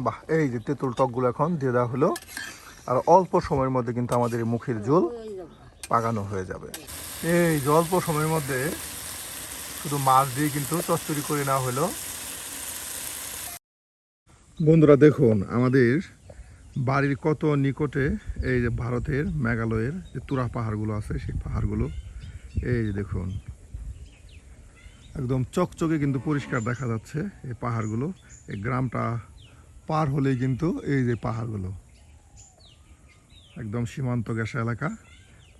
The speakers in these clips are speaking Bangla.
বাহ, এই যে তেঁতুল টকগুলো এখন দিয়ে দেওয়া হলো, আর অল্প সময়ের মধ্যে কিন্তু আমাদের এই মুখির ঝোল পাকানো হয়ে যাবে। এই যে অল্প সময়ের মধ্যে শুধু মাছ দিয়ে কিন্তু চচ্চড়ি করে নেওয়া হলো। বন্ধুরা দেখুন, আমাদের বাড়ির কত নিকটে এই যে ভারতের মেঘালয়ের যে তুরা পাহাড়গুলো আছে, সেই পাহাড়গুলো এই যে দেখুন একদম চকচকে কিন্তু পরিষ্কার দেখা যাচ্ছে এই পাহাড়গুলো। এই গ্রামটা পার হলেই কিন্তু এই যে পাহাড়গুলো, একদম সীমান্ত ঘেঁষা এলাকা।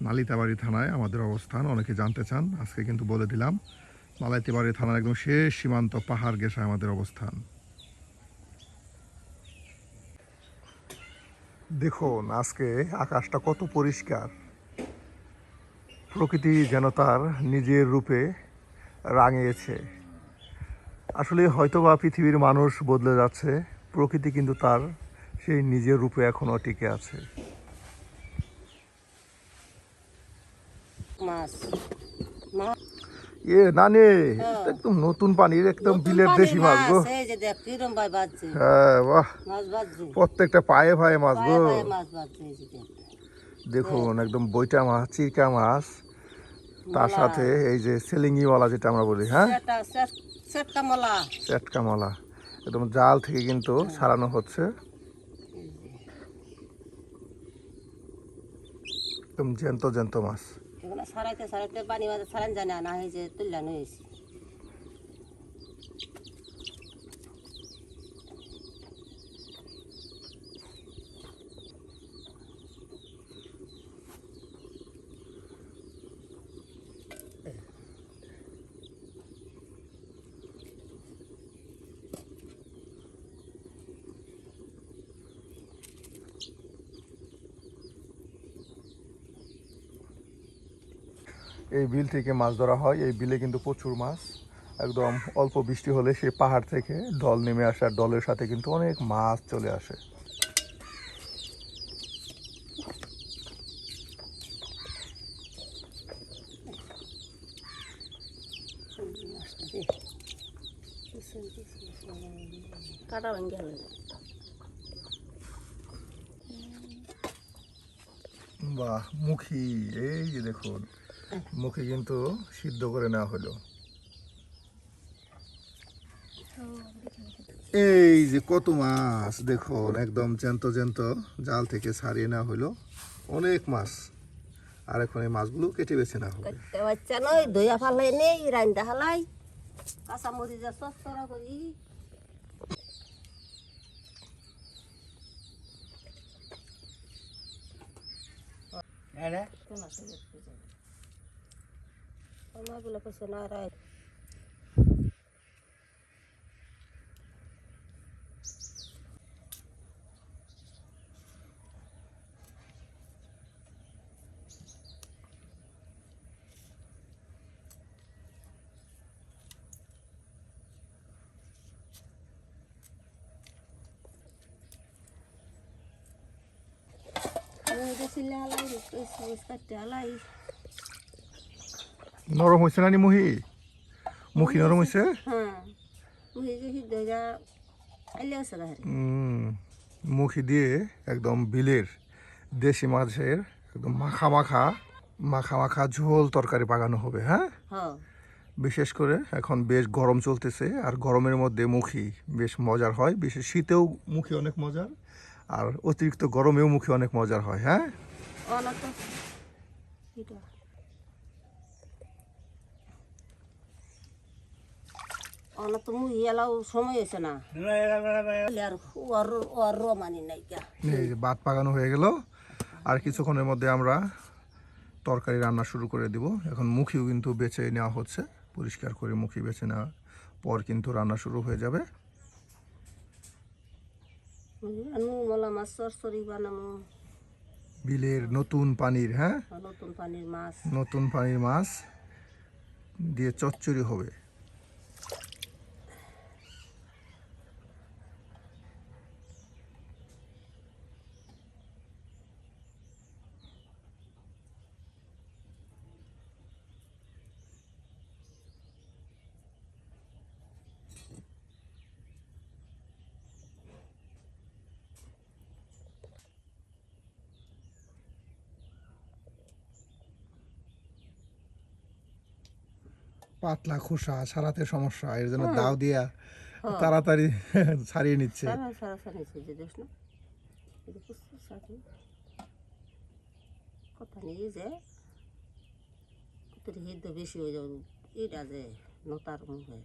নালিতাবাড়ি থানায় আমাদের অবস্থান। অনেকে জানতে চান, আজকে কিন্তু বলে দিলাম। নালিতাবাড়ি থানার একদম শেষ সীমান্ত পাহাড় ঘেঁষা আমাদের অবস্থান। দেখুন আজকে আকাশটা কত পরিষ্কার, প্রকৃতি যেন তার নিজের রূপে রাঙিয়েছে। আসলে হয়তোবা পৃথিবীর মানুষ বদলে যাচ্ছে, প্রকৃতি কিন্তু তার সেই নিজের রূপে এখনো টিকে আছে। এ নানি, একদম নতুন পানির একদম বিলের দেশি মাছ গো। হ্যাঁ বাহ, প্রত্যেকটা পায়ে পায়ে মাছ গো। দেখুন একদম বইটা মাছ, চিরকা মাছ, তার সাথে এই যে সেলিঙ্গিওয়ালা যেটা আমরা বলি, হ্যাঁ চেটকা মলা, একদম জাল থেকে কিন্তু ছাড়ানো হচ্ছে। একদম জ্যান্ত জ্যান্ত মাছ। সারাইতে সারাইতে পানি মাঝে সারান জানে না হয়েছে তুললানো হয়েছে। এই বিল থেকে মাছ ধরা হয়। এই বিলে কিন্তু প্রচুর মাছ। একদম অল্প বৃষ্টি হলে সেই পাহাড় থেকে ঢল নেমে আসে, আর ঢলের সাথে কিন্তু অনেক মাছ চলে আসে। বাহ, মুখি, এই যে দেখুন মুখি কিন্তু সিদ্ধ করে নেওয়া হলো। এই যে কত মাছ দেখুন, একদম জ্যান্ত জ্যান্ত জাল থেকে ছাড়িয়ে নেওয়া হলো অনেক মাছ। আর এখন এই মাছগুলো কেটে বেছে নেওয়া হবে। দইয়া ফালাই নেই, রান্দা হালাই কাঁচা মরিচ চড়া করি। নরম হয়েছে নানি মুহি? মুখি নরম হয়েছে? মুখি দিয়ে একদম বিলের দেশি মাছের একদম মাখা মাখা মাখা মাখা ঝোল তরকারি পাকানো হবে। হ্যাঁ, বিশেষ করে এখন বেশ গরম চলতেছে, আর গরমের মধ্যে মুখি বেশ মজার হয়। বিশেষ শীতেও মুখি অনেক মজার, আর অতিরিক্ত গরমেও মুখি অনেক মজার হয়। হ্যাঁ, ভাত পাকানো হয়ে গেল, আর কিছুক্ষণের মধ্যে আমরা তরকারি রান্না শুরু করে দিব। এখন মুখিও কিন্তু বেছে নেওয়া হচ্ছে, পরিষ্কার করে মুখি বেছে নেওয়ার পর কিন্তু রান্না শুরু হয়ে যাবে। বিলের নতুন পানির, হ্যাঁ নতুন পানির মাছ দিয়ে চচ্চড়ি হবে। পাতলা খোসা ছাড়াতে সমস্যা, এর জন্য দাও দিয়া তাড়াতাড়ি ছাড়িয়ে নিচ্ছে। সারা সারা সারা নিচ্ছে যে দেখ না, এটা কুসু সাথে কথা নেই যে তোর হিত বেশি হয়ে যাবে, এটা যে নতার মুখের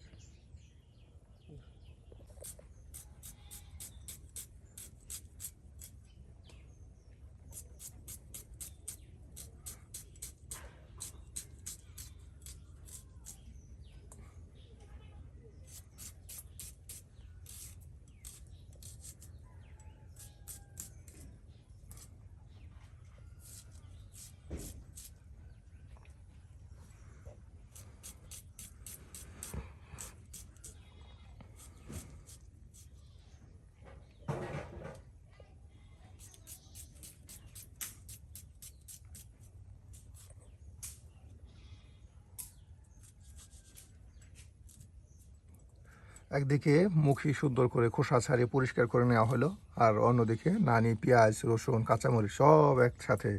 একদিকে মুখি সুন্দর করে খোসা ছাড়িয়ে পরিষ্কার করে নেওয়া হলো, আর অন্যদিকে নানি পেঁয়াজ রসুন কাঁচামরিচ সব একসাথে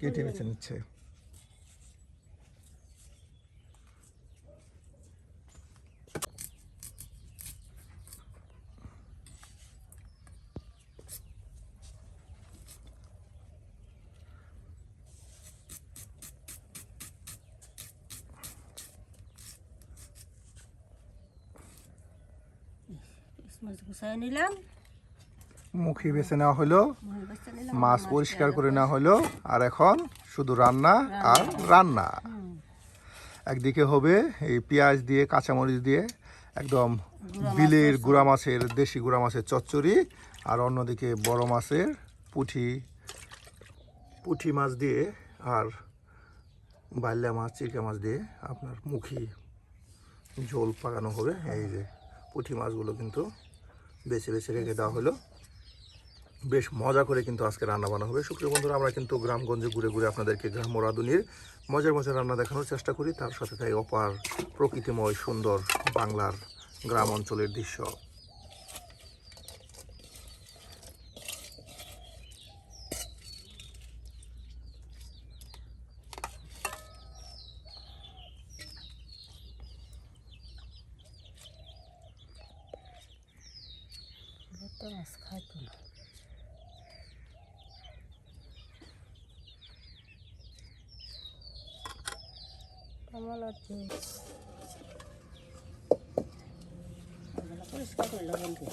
কেটে বেছে নিচ্ছে। মাছ গুছাই নিলাম, মুখি বেছে নেওয়া হলো, মুখি বেছে নিলাম, মাছ পরিষ্কার করে নেওয়া হলো, আর এখন শুধু রান্না আর রান্না। একদিকে হবে এই পেঁয়াজ দিয়ে কাঁচামরিচ দিয়ে একদম বিলের গুড়া মাছের, দেশি গুড়া মাছের চচ্চড়ি, আর অন্যদিকে বড় মাছের পুঁটি মাছ দিয়ে আর বাইলা মাছ চিরকা মাছ দিয়ে আপনার মুখি ঝোল পাকানো হবে। এই যে পুঁটি মাছগুলো কিন্তু বেছে বেছে রেখে দেওয়া হলো, বেশ মজা করে কিন্তু আজকে রান্না বান্না হবে। সুপ্রিয় বন্ধুরা, আমরা কিন্তু গ্রামগঞ্জে ঘুরে ঘুরে আপনাদেরকে গ্রাম রাঁধুনির মজার মজার রান্না দেখানোর চেষ্টা করি, তার সাথে তাই অপার প্রকৃতিময় সুন্দর বাংলার গ্রাম অঞ্চলের দৃশ্য। মাছ খাইতো না। পরিষ্কার করলো বন্ধু,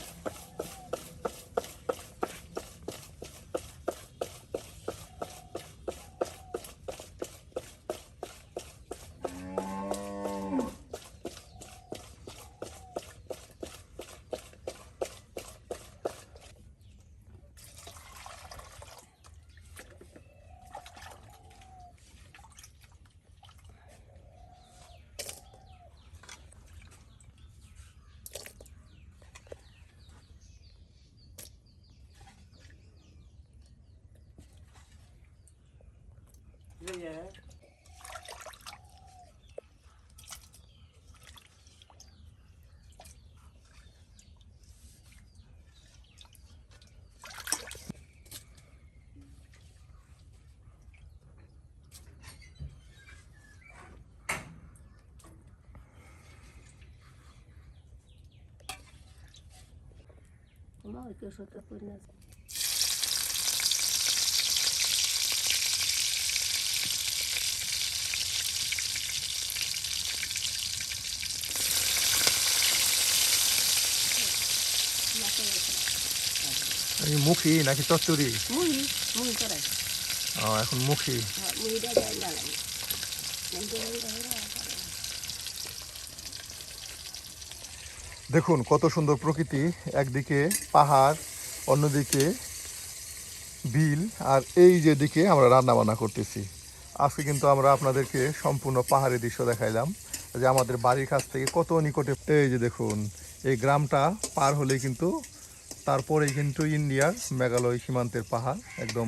আমার ওই কেশরটা করে না। মুখি নাকি চচ্চড়ি? মুহি মুহি করাই, এখন মুখি। মুহিটা যাই লাগাই। দেখুন কত সুন্দর প্রকৃতি, একদিকে পাহাড়, অন্যদিকে বিল, আর এই যে দিকে আমরা রান্না বান্না করতেছি। আজকে কিন্তু আমরা আপনাদেরকে সম্পূর্ণ পাহাড়ি দৃশ্য দেখাইলাম, যে আমাদের বাড়ির কাছ থেকে কত নিকটে। এই যে দেখুন, এই গ্রামটা পার হলেই কিন্তু তারপরেই কিন্তু ইন্ডিয়ার মেঘালয় সীমান্তের পাহাড়, একদম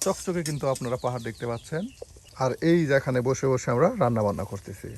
চকচকে কিন্তু আপনারা পাহাড় দেখতে পাচ্ছেন। আর এই যেখানে বসে বসে আমরা রান্না বান্না করতেছি।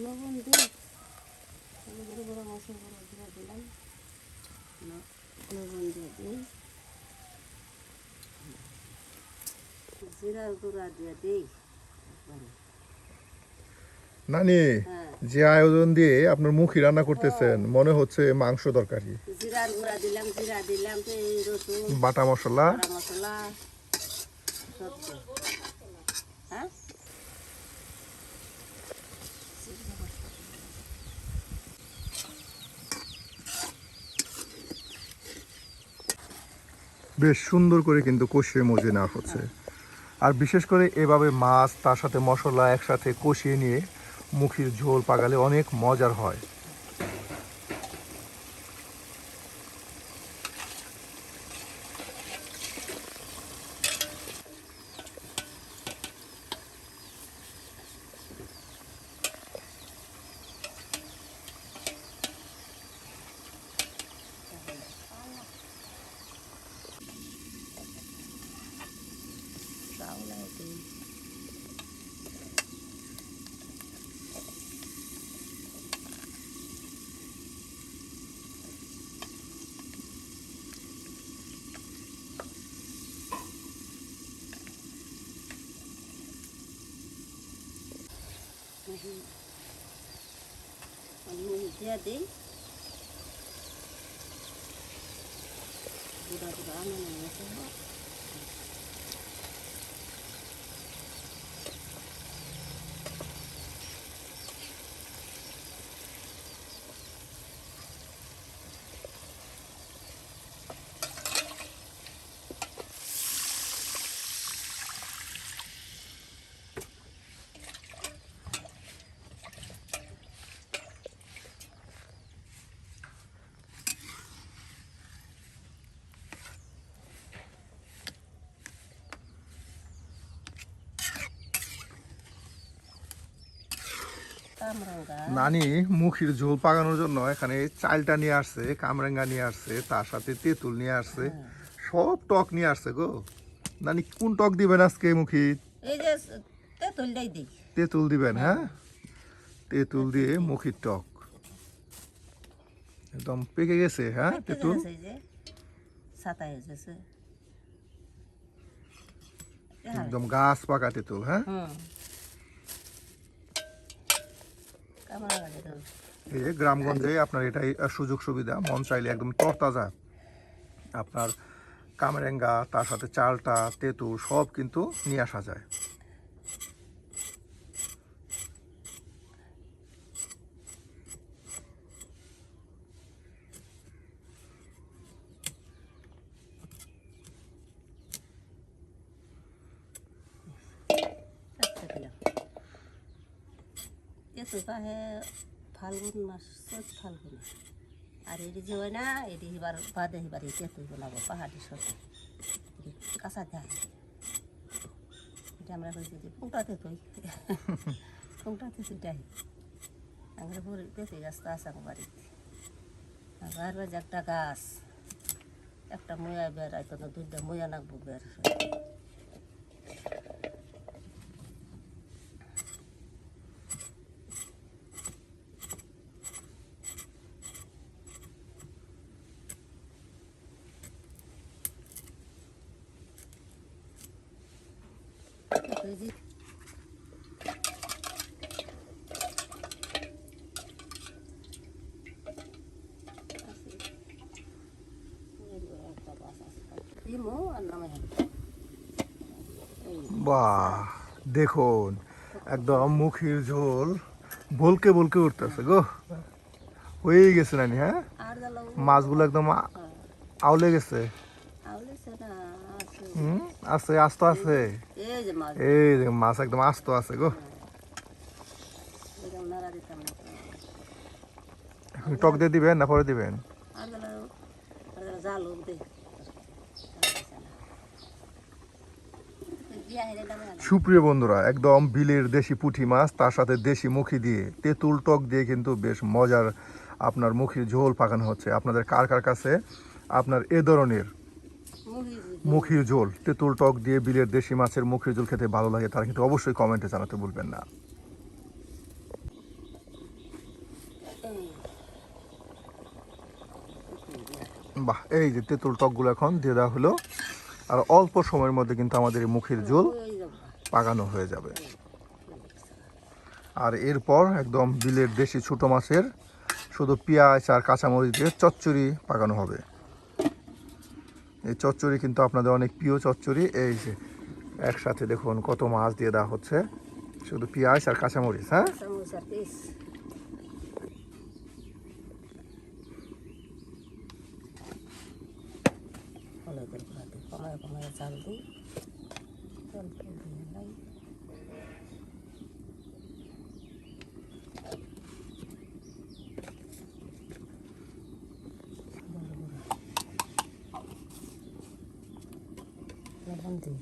লবণ দিয়ে বড় মশলা জিরা দিলাম, লবণ দিয়ে দিই, জিরার গুঁড়া দিয়ে দিই। নানি, হ্যাঁ, যে আয়োজন দিয়ে আপনার মুখি রান্না করতেছেন মনে হচ্ছে মাংস তরকারি। জিরার গুঁড়া দিলাম, জিরা দিলাম, রসুন বাটা মশলা, বাটা মশলা সব দিই। হ্যাঁ, বেশ সুন্দর করে কিন্তু কষিয়ে মজে নেওয়া হচ্ছে। আর বিশেষ করে এভাবে মাছ তার সাথে মশলা একসাথে কষিয়ে নিয়ে মুখির ঝোল পাকালে অনেক মজার হয়। চাউল দিই, দিয়ে দিই, গুঁড়া গুঁড়া আনানো মশলা, কামরাঙ্গা, নানি মুখির ঝোল পাকানোর জন্য এখানে চালটা নিয়ে আসছে, কামরাঙ্গা নিয়ে আসছে, তার সাথে তেঁতুল নিয়ে আসছে, সব টক নিয়ে আসছে গো। নানি কোন টক দিবেন আজকে মুখি? এই যে তেঁতুলটাই দিই। তেঁতুল দিবেন, হ্যাঁ? তেঁতুল দিয়ে মুখির টক একদম পেকে গেছে, হ্যাঁ? তেঁতুল এই যে ছাতা এসেছে, একদম গাছ পাকা তেঁতুল, হ্যাঁ? কামরাঙ্গা দিলাম। এই যে গ্রামগঞ্জে আপনার এটাই সুযোগ সুবিধা, মন চাইলে একদম তরতাজা আপনার কামরাঙ্গা তার সাথে চালটা তেঁতুল সব কিন্তু নিয়ে আসা যায়। চারটে দিলাম। তেঁতুল পাহে ফাল্গুন মাস, চৈত ফাল্গুন, আর এটি যে হয় না, এটি এবার বাদে এবার এই তেঁতুল বানাবো পাহাড়ি সবজি কাঁচা দেয়। এটা আমরা হয়েছে যে পুঁটা তেঁতুল, পুঁটা তেঁতুলটাই আমরা পুরো তেঁতুল গাছ তো আছে আমার বাড়িতে। আর বাজে একটা গাছ, একটা ময়া বেড়াই তো, দুইটা ময়া নাকবো বের। বাহ, দেখুন একদম মুখির ঝোল বলকে বলকে উঠতেছে গো, হয়ে গেছে নানি, হ্যাঁ? মাছগুলো একদম আউলে গেছে, আছে আস্ত আছে, এই যে মাছ একদম আস্ত আছে গো। এখন টক দিয়ে দিবেন না পরে দিবেন? সুপ্রিয় বন্ধুরা, একদম বিলের দেশি পুঁটি মাছ তার সাথে দেশি মুখি দিয়ে তেঁতুল টক দিয়ে কিন্তু বেশ মজার আপনার মুখির ঝোল পাকানো হচ্ছে। আপনাদের কার কার কাছে আপনার এ ধরনের মুখির ঝোল তেঁতুল টক দিয়ে বিলের দেশি মাছের মুখির ঝোল খেতে ভালো লাগে, তারা কিন্তু অবশ্যই কমেন্টে জানাতে ভুলবেন না। বাহ, এই যে তেঁতুল টকগুলো এখন দিয়ে দেওয়া হলো, আর অল্প সময়ের মধ্যে কিন্তু আমাদের এই মুখির ঝোল ওই যাবো পাকানো হয়ে যাবে। আর এরপর একদম বিলের দেশি ছোটো মাছের শুধু পেঁয়াজ আর কাঁচামরিচ দিয়ে চচ্চড়ি পাকানো হবে। এই চচ্চড়ি কিন্তু আপনাদের অনেক প্রিয় চচ্চড়ি। এই যে একসাথে দেখুন কত মাছ দিয়ে দেওয়া হচ্ছে, শুধু পেঁয়াজ আর কাঁচামরিচ। হ্যাঁ, সমোসা পিস ভালো করে কমায় কমায় চাল দিই, অল্প দিয়ে লাই। লবণ দিই।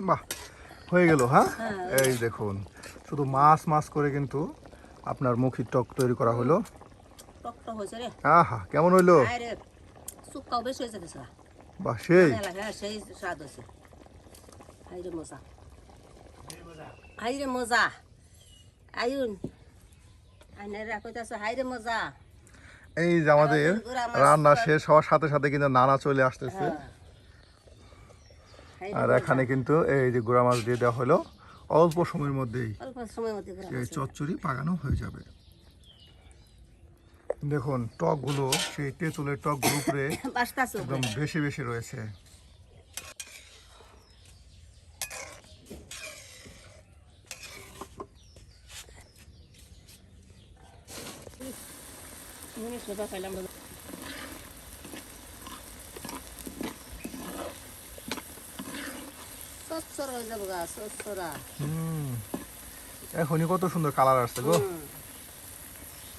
বাহ, হয়ে গেল। হ্যাঁ, এই দেখুন শুধু মাছ মাছ করে কিন্তু আপনার মুখির টক তৈরি করা হলো। টকটক হয়েছে রে। আহা, কেমন হইলো? আরে শুকাও বেশি হয়েছে কিছু বাহ, সেই হ্যাঁ, সেই স্বাদ হয়েছে। হাইরে মজা, হাইরে মজা। আয়ুন আইনারা কইতাছে হাইরে মজা। এই যে আমাদের রান্না শেষ হওয়ার সাথে সাথে কিন্তু নানা চলে আসতেছে। আর এখানে কিন্তু এই যে গুঁড়া মাছ দিয়ে দেওয়া হলো, অল্প সময়ের মধ্যেই অল্প সময়ের মধ্যে এই চচ্চড়ি পাকানো হয়ে যাবে। দেখুন টকগুলো সেই তেঁতুলের টকগুলো উপরে বাস্তাছে একদম বেশি বেশি রয়েছে। মনে সোজা খাইলাম সচ্ছর হয়ে যাবো গা, সচ্ছরা। এখনই কত সুন্দর কালার আসছে গো।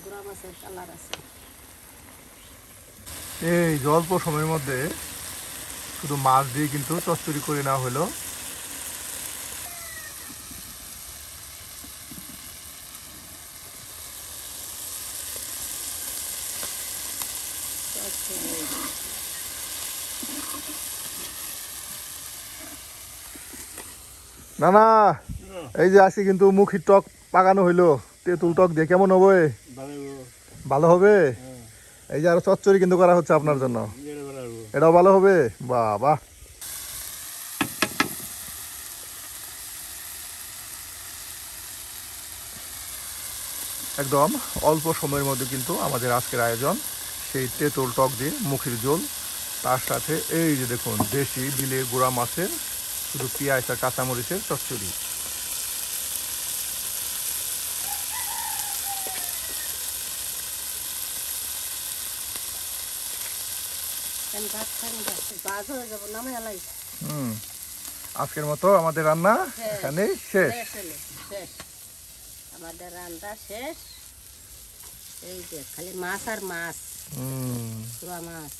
গুঁড়া মাছের কালার আছে। এই যে অল্প সময়ের মধ্যে শুধু মাছ দিয়ে কিন্তু চচ্চড়ি করে নেওয়া হলো। না না, এই যে আজকে কিন্তু মুখির টক পাকানো হইলো তেঁতুল টক দিয়ে, কেমন হবে? ভালো হবে। এই যে আরো চচ্চড়ি কিন্তু করা হচ্ছে আপনার জন্য, এটাও ভালো হবে। বাহ বাহ, একদম অল্প সময়ের মধ্যে কিন্তু আমাদের আজকের আয়োজন সেই তেঁতুল টক দিয়ে মুখির ঝোল, তার সাথে এই যে দেখুন দেশি বিলের গুঁড়া মাছের শুধু পেঁয়াজ আর কাঁচামরিচের চচ্চড়ি। আজকের মতো আমাদের রান্না এখানে শেষ। আমাদের রান্না শেষ। এই যে খালি মাছ আর মাছ, পুরা মাছ।